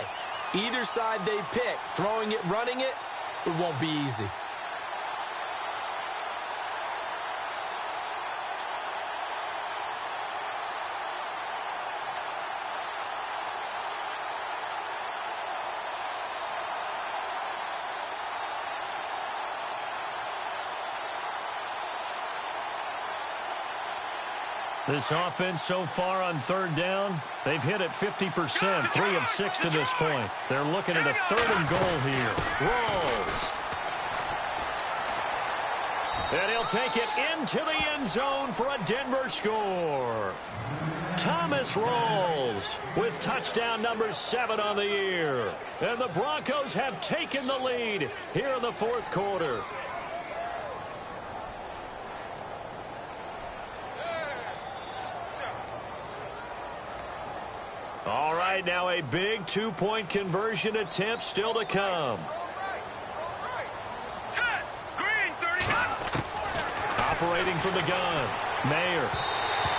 Either side they pick, throwing it, running it, it won't be easy. This offense so far on third down, they've hit it 50%, 3 of 6 to this point. They're looking at a third and goal here. Rawls. And he'll take it into the end zone for a Denver score. Thomas Rawls with touchdown number 7 on the year. And the Broncos have taken the lead here in the fourth quarter. All right, now a big two-point conversion attempt still to come. Operating from the gun, Mayer.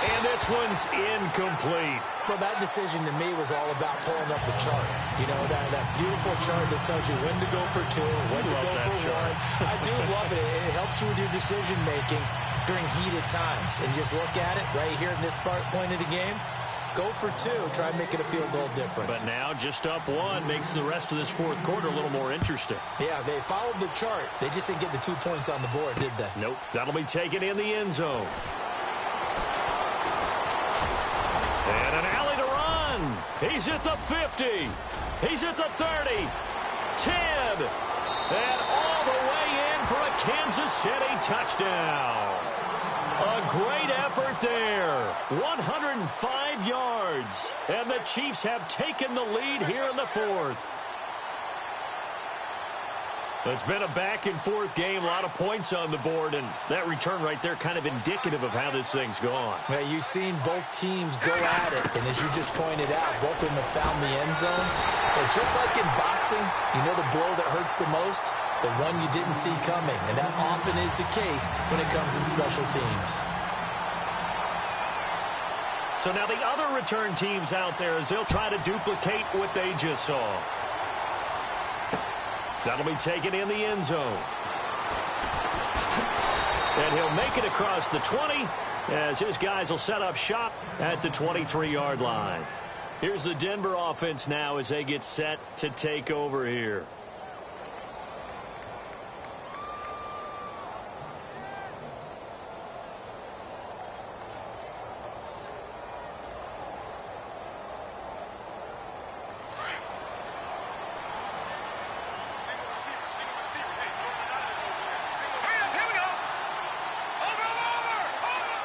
And this one's incomplete. Well, that decision to me was all about pulling up the chart. You know, that beautiful chart that tells you when to go for 2, when to go for 1. I do love it. It helps you with your decision-making during heated times. And just look at it right here in this point of the game. Go for 2, try and make it a field goal difference. But now just up 1 makes the rest of this fourth quarter a little more interesting. Yeah, they followed the chart. They just didn't get the 2 points on the board, did they? Nope. That'll be taken in the end zone. And an alley to run. He's at the 50. He's at the 30. 10. And all the way in for a Kansas City touchdown. A great effort there. 105 yards. And the Chiefs have taken the lead here in the fourth. It's been a back-and-forth game, a lot of points on the board, and that return right there kind of indicative of how this thing's gone. Well, you've seen both teams go at it, and as you just pointed out, both of them have found the end zone. But just like in boxing, you know the blow that hurts the most? The one you didn't see coming, and that often is the case when it comes in special teams. So now the other return teams out there as they'll try to duplicate what they just saw. That'll be taken in the end zone. And he'll make it across the 20 as his guys will set up shop at the 23-yard line. Here's the Denver offense now as they get set to take over here.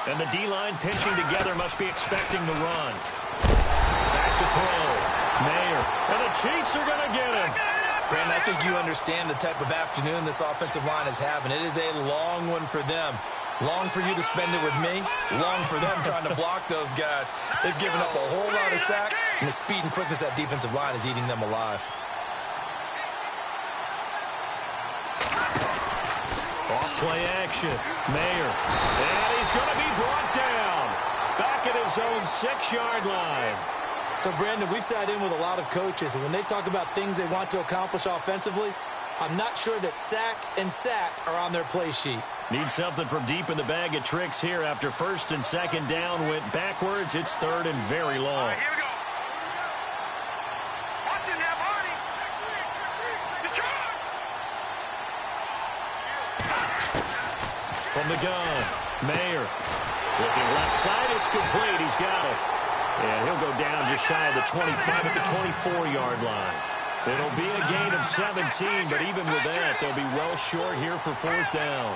And the D-line pinching together must be expecting the run. Back to throw. Mayer. And the Chiefs are going to get him. Brandon, I think you understand the type of afternoon this offensive line is having. It is a long one for them. Long for you to spend it with me. Long for them trying to block those guys. They've given up a whole lot of sacks, and the speed and quickness of that defensive line is eating them alive. Off play action. Mayer. And he's going to be brought down. back at his own 6-yard line. So, Brandon, we sat in with a lot of coaches, and when they talk about things they want to accomplish offensively, I'm not sure that sack and sack are on their play sheet. Need something from deep in the bag of tricks here after first and second down went backwards. It's third and very long. All right, here we go. Watch it now, Barney. Detroit. From the gun, Mayer. Looking left side, it's complete. He's got it. And he'll go down just shy of the 25 at the 24-yard line. It'll be a gain of 17, but even with that, they'll be well short here for fourth down.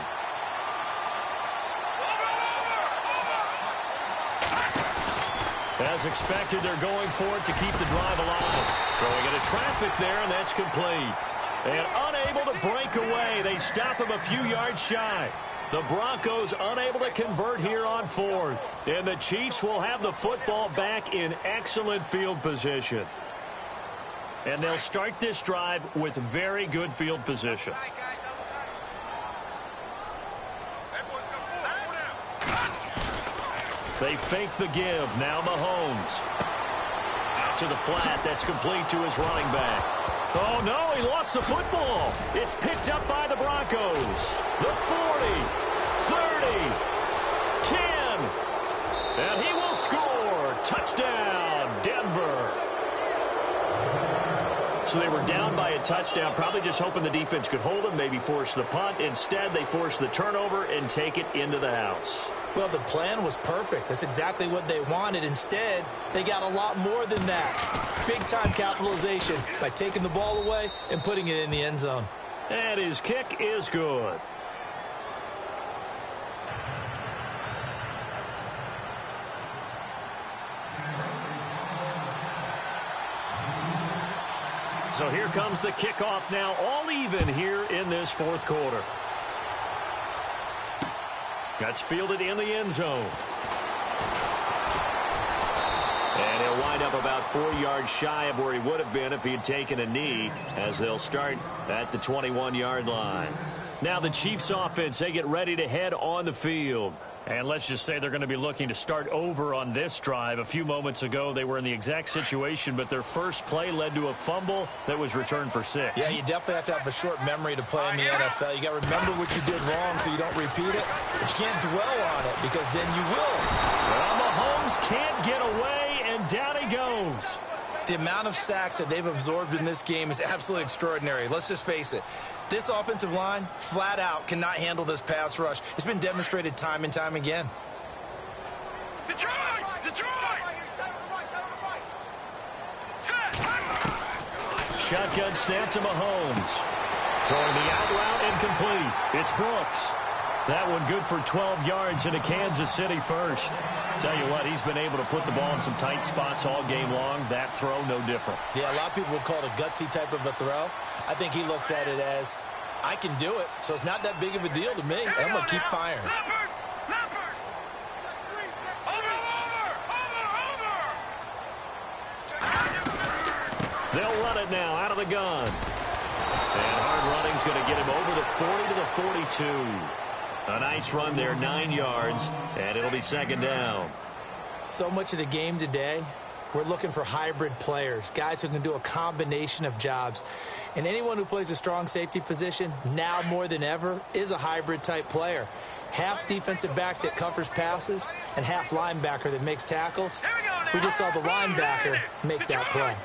As expected, they're going for it to keep the drive alive. Throwing into traffic there, and that's complete. And unable to break away, they stop him a few yards shy. The Broncos unable to convert here on fourth. And the Chiefs will have the football back in excellent field position. And they'll start this drive with very good field position. They fake the give. Now Mahomes. Out to the flat. That's complete to his running back. Oh, no, he lost the football. It's picked up by the Broncos. The 40, 30, 10. And he will score. Touchdown, Denver. So they were down by a touchdown, probably just hoping the defense could hold them, maybe force the punt. Instead, they force the turnover and take it into the house. Well, the plan was perfect. That's exactly what they wanted. Instead, they got a lot more than that. Big-time capitalization by taking the ball away and putting it in the end zone. And his kick is good. So here comes the kickoff now, all even here in this fourth quarter. That's fielded in the end zone. And he'll wind up about 4 yards shy of where he would have been if he had taken a knee, as they'll start at the 21-yard line. Now the Chiefs offense, they get ready to head on the field. And let's just say they're going to be looking to start over on this drive. A few moments ago, they were in the exact situation, but their first play led to a fumble that was returned for 6. Yeah, you definitely have to have a short memory to play in the NFL. You got to remember what you did wrong so you don't repeat it, but you can't dwell on it because then you will. Well, Mahomes can't get away, and down he goes. The amount of sacks that they've absorbed in this game is absolutely extraordinary. Let's just face it. This offensive line, flat out, cannot handle this pass rush. It's been demonstrated time and time again. Detroit! Detroit! Shotgun snap to Mahomes. Throwing the out route incomplete. It's Brooks. That one good for 12 yards into Kansas City first. Tell you what, he's been able to put the ball in some tight spots all game long. That throw, no different. Yeah, a lot of people would call it a gutsy type of a throw. I think he looks at it as, I can do it, so it's not that big of a deal to me. I'm going to keep firing. They'll run it now out of the gun. And hard running's going to get him over the 40 to the 42. A nice run there, 9 yards, and it'll be second down. So much of the game today, we're looking for hybrid players, guys who can do a combination of jobs. And anyone who plays a strong safety position, now more than ever, is a hybrid-type player. Half defensive back that covers passes and half linebacker that makes tackles. We just saw the linebacker make that play.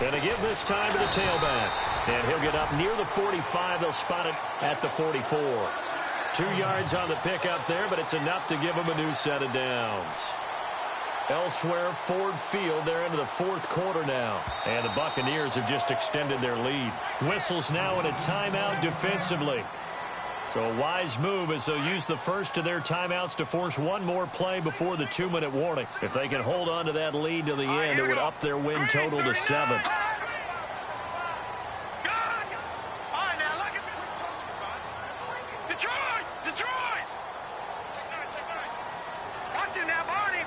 And a give this time to the tailback. And he'll get up near the 45. They'll spot it at the 44. 2 yards on the pickup there, but it's enough to give him a new set of downs. Elsewhere, Ford Field, they're into the fourth quarter now. And the Buccaneers have just extended their lead. Whistles now in a timeout defensively. So a wise move as they'll use the first of their timeouts to force one more play before the 2-minute warning. If they can hold on to that lead to the end, it would up their win total to 7. Watch it now, Barney.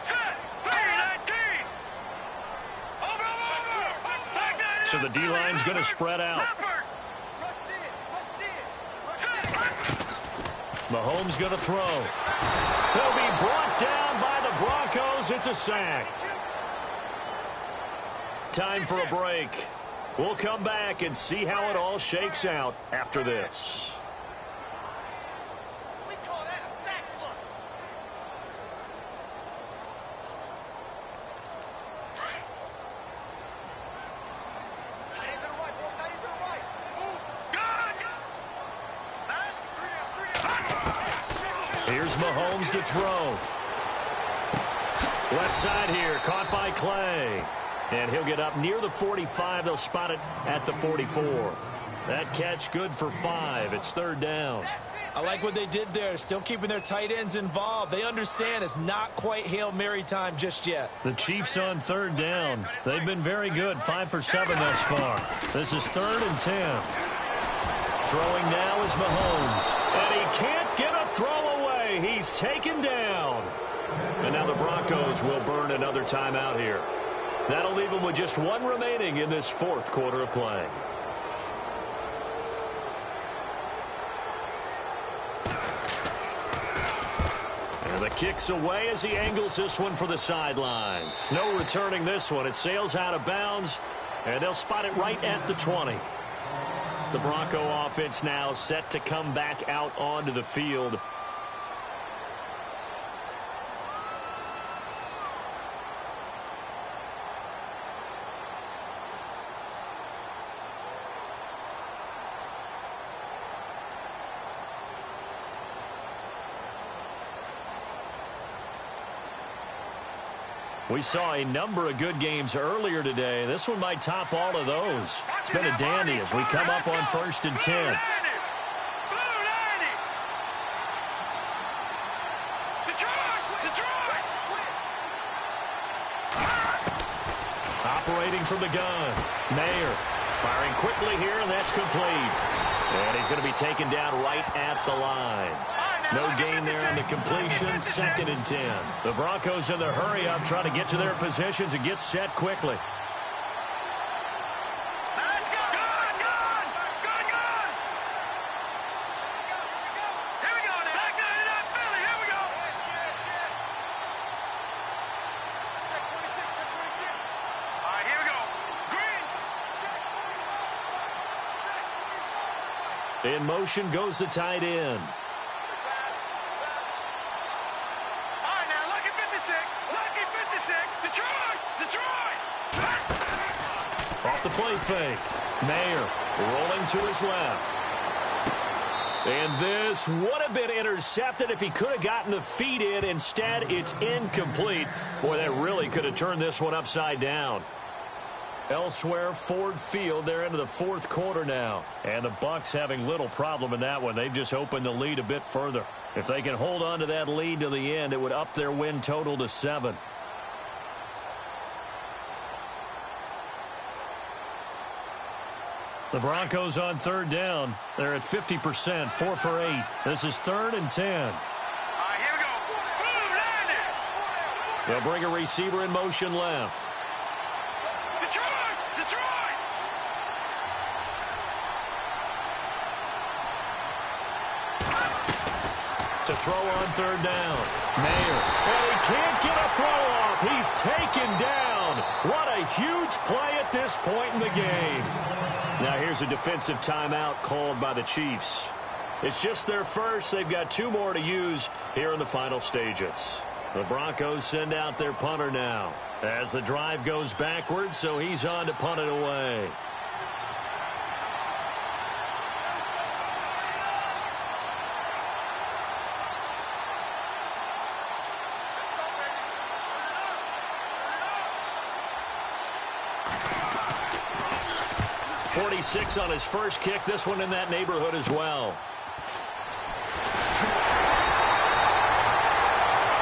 Set. 3-19. So the D-line's going to spread out. Mahomes going to throw. He'll be brought down by the Broncos. It's a sack. Time for a break. We'll come back and see how it all shakes out after this. Here's Mahomes to throw. Left side here, caught by Clay. And he'll get up near the 45. They'll spot it at the 44. That catch good for 5. It's third down. I like what they did there, still keeping their tight ends involved. They understand it's not quite Hail Mary time just yet. The Chiefs on third down. They've been very good, 5 for 7 thus far. This is 3rd and 10. Throwing now is Mahomes. And he can't get a throw away. He's taken down. And now the Broncos will burn another timeout here. That'll leave them with just 1 remaining in this 4th quarter of play. And the kick's away as he angles this one for the sideline. No returning this one. It sails out of bounds, and they'll spot it right at the 20. The Bronco offense now set to come back out onto the field. We saw a number of good games earlier today. This one might top all of those. It's been a dandy as we come up on 1st and 10. Operating from the gun. Mayer firing quickly here, and that's complete. And he's going to be taken down right at the line. No gain there on the completion, 2nd and 10. The Broncos in the hurry-up trying to get to their positions and get set quickly. Let's go! Good! Here we go now. Back down to that Philly. Here we go. Check 26, check 26. All right, here we go. Green. In motion goes the tight end. Off the play fake. Mayer rolling to his left. And this would have been intercepted if he could have gotten the feet in. Instead, it's incomplete. Boy, that really could have turned this one upside down. Elsewhere, Ford Field, they're into the 4th quarter now. And the Bucs having little problem in that one. They've just opened the lead a bit further. If they can hold on to that lead to the end, it would up their win total to 7. The Broncos on third down. They're at 50%, 4 for 8. This is 3rd and 10. All right, here we go. Boom, landed. They'll bring a receiver in motion left. Detroit! To throw on third down. Mayer. And he can't get a throw off. He's taken down. What a huge play at this point in the game. Now here's a defensive timeout called by the Chiefs. It's just their first. They've got 2 more to use here in the final stages. The Broncos send out their punter now as the drive goes backwards, so he's on to punt it away. .46 on his first kick. This one in that neighborhood as well.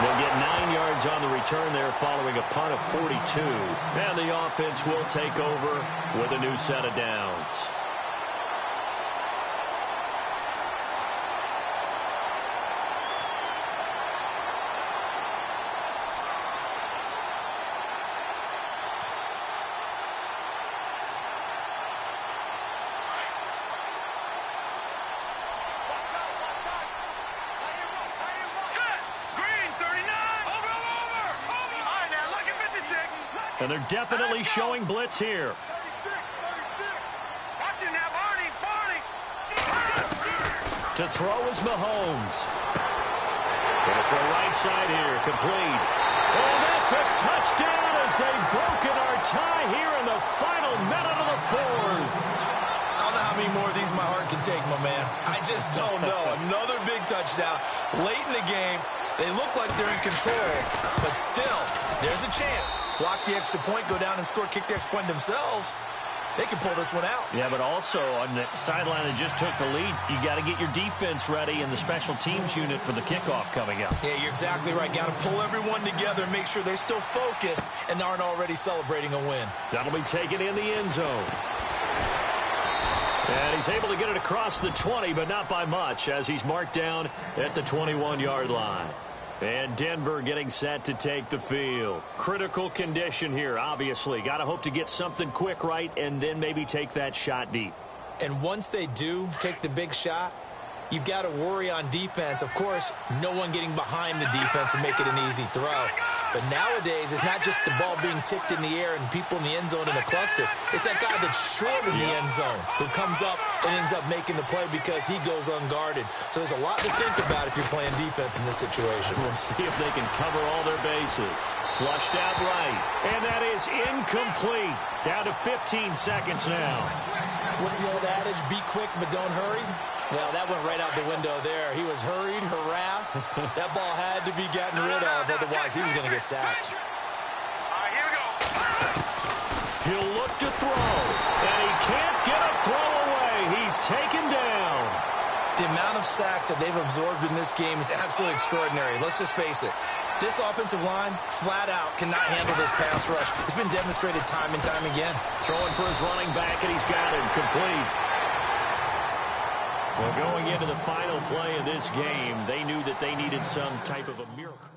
They'll get 9 yards on the return there following a punt of 42. And the offense will take over with a new set of downs. And they're definitely showing blitz here. Watch it now, Barney. To throw is Mahomes. Gonna throw right side here, complete. Oh, that's a touchdown as they've broken our tie here in the final minute of the fourth. I don't know how many more of these my heart can take, my man. I just don't know. Another big touchdown late in the game. They look like they're in control, but still, there's a chance. Block the extra point, go down and score, kick the extra point themselves. They can pull this one out. Yeah, but also on the sideline that just took the lead, you got to get your defense ready and the special teams unit for the kickoff coming up. Yeah, you're exactly right. Got to pull everyone together and make sure they're still focused and aren't already celebrating a win. That'll be taken in the end zone. And he's able to get it across the 20, but not by much, as he's marked down at the 21-yard line. And Denver getting set to take the field. Critical condition here, obviously. Got to hope to get something quick right and then maybe take that shot deep. And once they do take the big shot, you've got to worry on defense. Of course, no one getting behind the defense and make it an easy throw. But nowadays, it's not just the ball being tipped in the air and people in the end zone in a cluster. It's that guy that's short of the end zone who comes up and ends up making the play because he goes unguarded. So there's a lot to think about if you're playing defense in this situation. We'll see if they can cover all their bases. Flushed out right. And that is incomplete. Down to 15 seconds now. What's the old adage? Be quick, but don't hurry? Well, that went right out the window there. He was hurried, harassed. That ball had to be gotten rid of, otherwise he was going to get sacked. All right, here we go. He'll look to throw, and he can't get a throw away. He's taken down. The amount of sacks that they've absorbed in this game is absolutely extraordinary. Let's just face it. This offensive line, flat out, cannot handle this pass rush. It's been demonstrated time and time again. Throwing for his running back, and he's got him complete. Well, going into the final play of this game, they knew that they needed some type of a miracle.